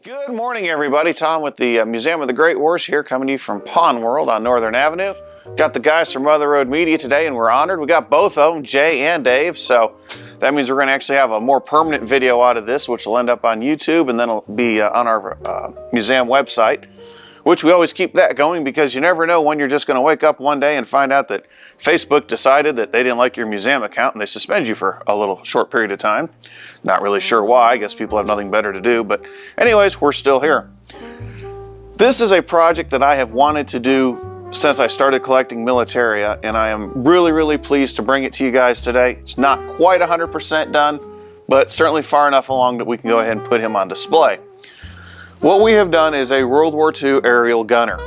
Good morning, everybody. Tom with the Museum of the Great Wars here, coming to you from Pawn World on Northern Avenue. Got the guys from Mother Road Media today, and we're honored. We got both of them, Jay and Dave, so that means we're going to actually have a more permanent video out of this, which will end up on YouTube, and then it'll be on our museum website, which we always keep that going because you never know when you're just going to wake up one day and find out that Facebook decided that they didn't like your museum account and they suspend you for a little short period of time. Not really sure why. I guess people have nothing better to do, but anyways, we're still here. This is a project that I have wanted to do since I started collecting militaria, and I am really pleased to bring it to you guys today. It's not quite 100% done, but certainly far enough along that we can go ahead and put him on display. What we have done is a World War II aerial gunner.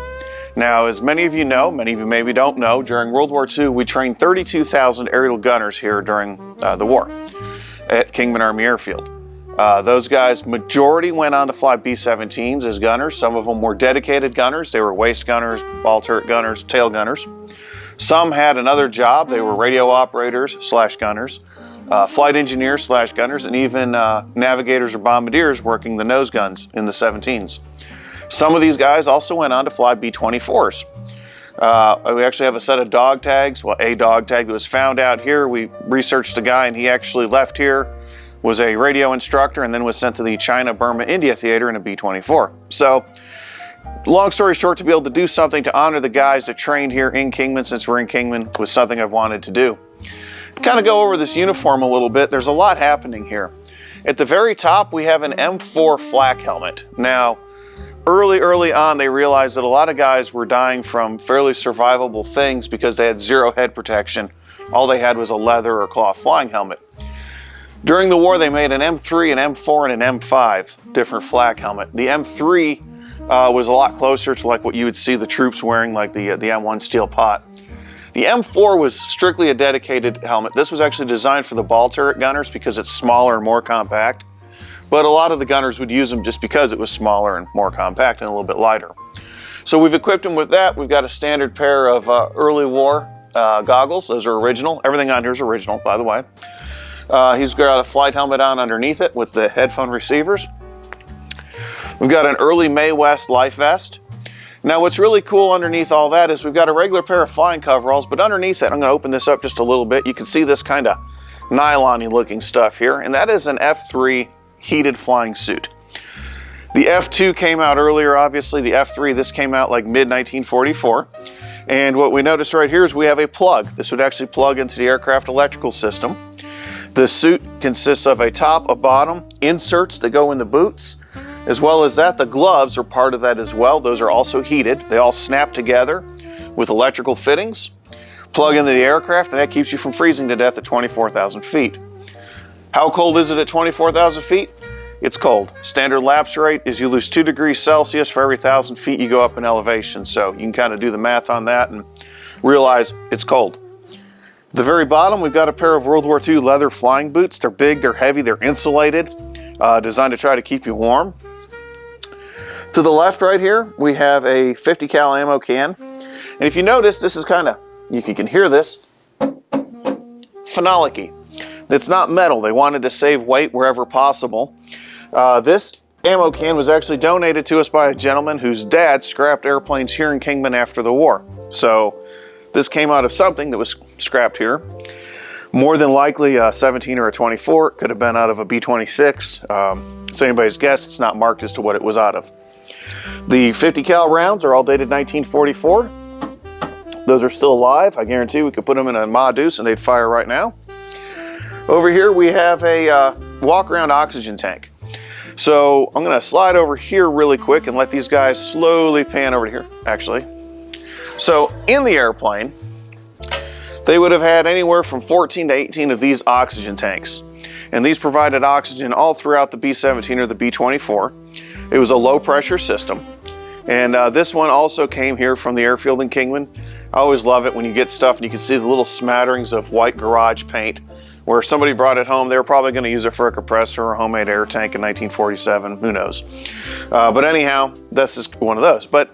Now, as many of you know, many of you maybe don't know, during World War II, we trained 32,000 aerial gunners here during the war at Kingman Army Airfield. Those guys, majority went on to fly B-17s as gunners. Some of them were dedicated gunners. They were waist gunners, ball turret gunners, tail gunners. Some had another job. They were radio operators / gunners, flight engineers / gunners, and even navigators or bombardiers working the nose guns in the 17s. Some of these guys also went on to fly B-24s. We actually have a set of dog tags. Well, a dog tag that was found out here. We researched a guy and he actually left here, was a radio instructor, and then was sent to the China, Burma, India theater in a B-24. So, long story short, to be able to do something to honor the guys that trained here in Kingman, since we're in Kingman, was something I've wanted to do. Kind of go over this uniform a little bit. There's a lot happening here. At the very top, we have an M4 flak helmet. Now, early on, they realized that a lot of guys were dying from fairly survivable things because they had zero head protection. All they had was a leather or cloth flying helmet. During the war, they made an M3, an M4, and an M5 different flak helmet. The M3 was a lot closer to like what you would see the troops wearing, like the M1 steel pot. The M4 was strictly a dedicated helmet. This was actually designed for the ball turret gunners because it's smaller and more compact. But a lot of the gunners would use them just because it was smaller and more compact and a little bit lighter. So we've equipped him with that. We've got a standard pair of early war goggles. Those are original. Everything on here is original, by the way. He's got a flight helmet on underneath it with the headphone receivers. We've got an early Mae West life vest. Now what's really cool underneath all that is we've got a regular pair of flying coveralls, but underneath it, I'm going to open this up just a little bit. You can see this kind of nylon-y looking stuff here, and that is an F3 heated flying suit. The F2 came out earlier, obviously. The F3, this came out like mid-1944. And what we notice right here is we have a plug. This would actually plug into the aircraft electrical system. The suit consists of a top, a bottom, inserts that go in the boots. As well as that, the gloves are part of that as well. Those are also heated. They all snap together with electrical fittings. Plug into the aircraft, and that keeps you from freezing to death at 24,000 feet. How cold is it at 24,000 feet? It's cold. Standard lapse rate is you lose 2 degrees Celsius for every 1,000 feet you go up in elevation. So you can kind of do the math on that and realize it's cold. At the very bottom, we've got a pair of World War II leather flying boots. They're big, they're heavy, they're insulated, designed to try to keep you warm. To the left right here, we have a 50 cal ammo can. And if you notice, this is kind of, you can hear this, phenolic-y. It's not metal. They wanted to save weight wherever possible. This ammo can was actually donated to us by a gentleman whose dad scrapped airplanes here in Kingman after the war. So this came out of something that was scrapped here. More than likely a 17 or a 24. It could have been out of a B-26. It's anybody's guess. It's not marked as to what it was out of. The 50 cal rounds are all dated 1944. Those are still alive. I guarantee we could put them in a Ma Deuce and they'd fire right now. Over here we have a walk-around oxygen tank. So I'm going to slide over here really quick and let these guys slowly pan over to here, actually. So in the airplane, they would have had anywhere from 14 to 18 of these oxygen tanks. And these provided oxygen all throughout the B-17 or the B-24. It was a low-pressure system. And this one also came here from the airfield in Kingman. I always love it when you get stuff and you can see the little smatterings of white garage paint where somebody brought it home. They were probably going to use it for a compressor or a homemade air tank in 1947. Who knows? But anyhow, this is one of those. But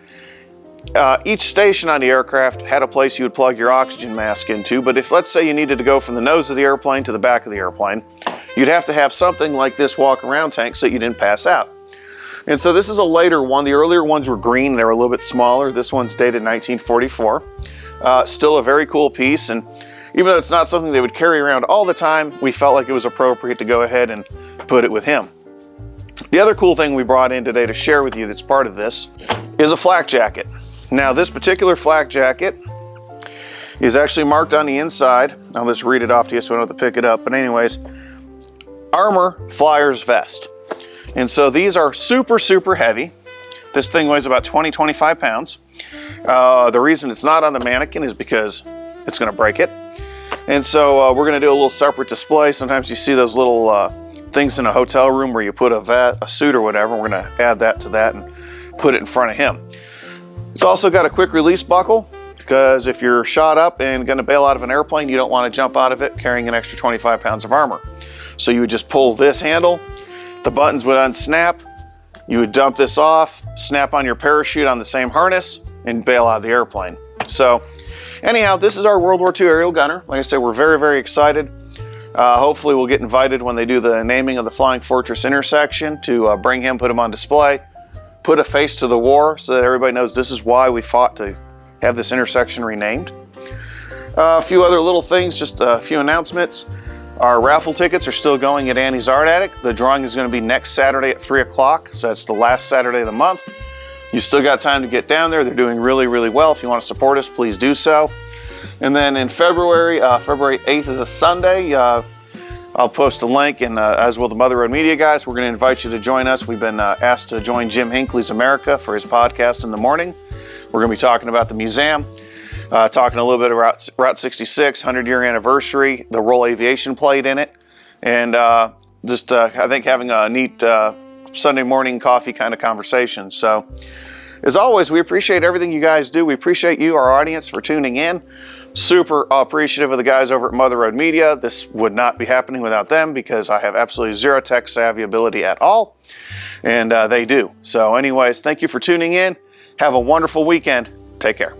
each station on the aircraft had a place you would plug your oxygen mask into. But if, let's say, you needed to go from the nose of the airplane to the back of the airplane, you'd have to have something like this walk-around tank so you didn't pass out. And so this is a later one. The earlier ones were green and they were a little bit smaller. This one's dated 1944. Still a very cool piece, and even though it's not something they would carry around all the time, we felt like it was appropriate to go ahead and put it with him. The other cool thing we brought in today to share with you that's part of this is a flak jacket. Now this particular flak jacket is actually marked on the inside. I'll just read it off to you so I don't have to pick it up. But anyways, Armor Flyers Vest. And so these are super, super heavy. This thing weighs about 20-25 pounds. The reason it's not on the mannequin is because it's going to break it. And so we're going to do a little separate display. Sometimes you see those little things in a hotel room where you put a suit or whatever. We're going to add that to that and put it in front of him. It's also got a quick release buckle, because if you're shot up and going to bail out of an airplane, you don't want to jump out of it carrying an extra 25 pounds of armor. So you would just pull this handle, the buttons would unsnap, you would dump this off, snap on your parachute on the same harness, and bail out of the airplane. So anyhow, this is our World War II aerial gunner. Like I said, we're very, very excited. Hopefully we'll get invited when they do the naming of the Flying Fortress intersection to bring him, put him on display, put a face to the war so that everybody knows this is why we fought to have this intersection renamed. A few other little things, just a few announcements. Our raffle tickets are still going at Annie's Art Attic. The drawing is going to be next Saturday at 3 o'clock, so that's the last Saturday of the month. You still got time to get down there. They're doing really, really well. If you want to support us, please do so. And then in February, February 8th is a Sunday. I'll post a link, and as will the Mother Road Media guys. We're going to invite you to join us. We've been asked to join Jim Hinckley's America for his podcast in the morning. We're going to be talking about the museum, talking a little bit about Route 66, 100-year anniversary, the role aviation played in it, and just I think having a neat Sunday morning coffee kind of conversation. So as always, we appreciate everything you guys do. We appreciate you, our audience, for tuning in. Super appreciative of the guys over at Mother Road Media. This would not be happening without them, because I have absolutely zero tech savvy ability at all, and they do. So anyways, thank you for tuning in. Have a wonderful weekend. Take care.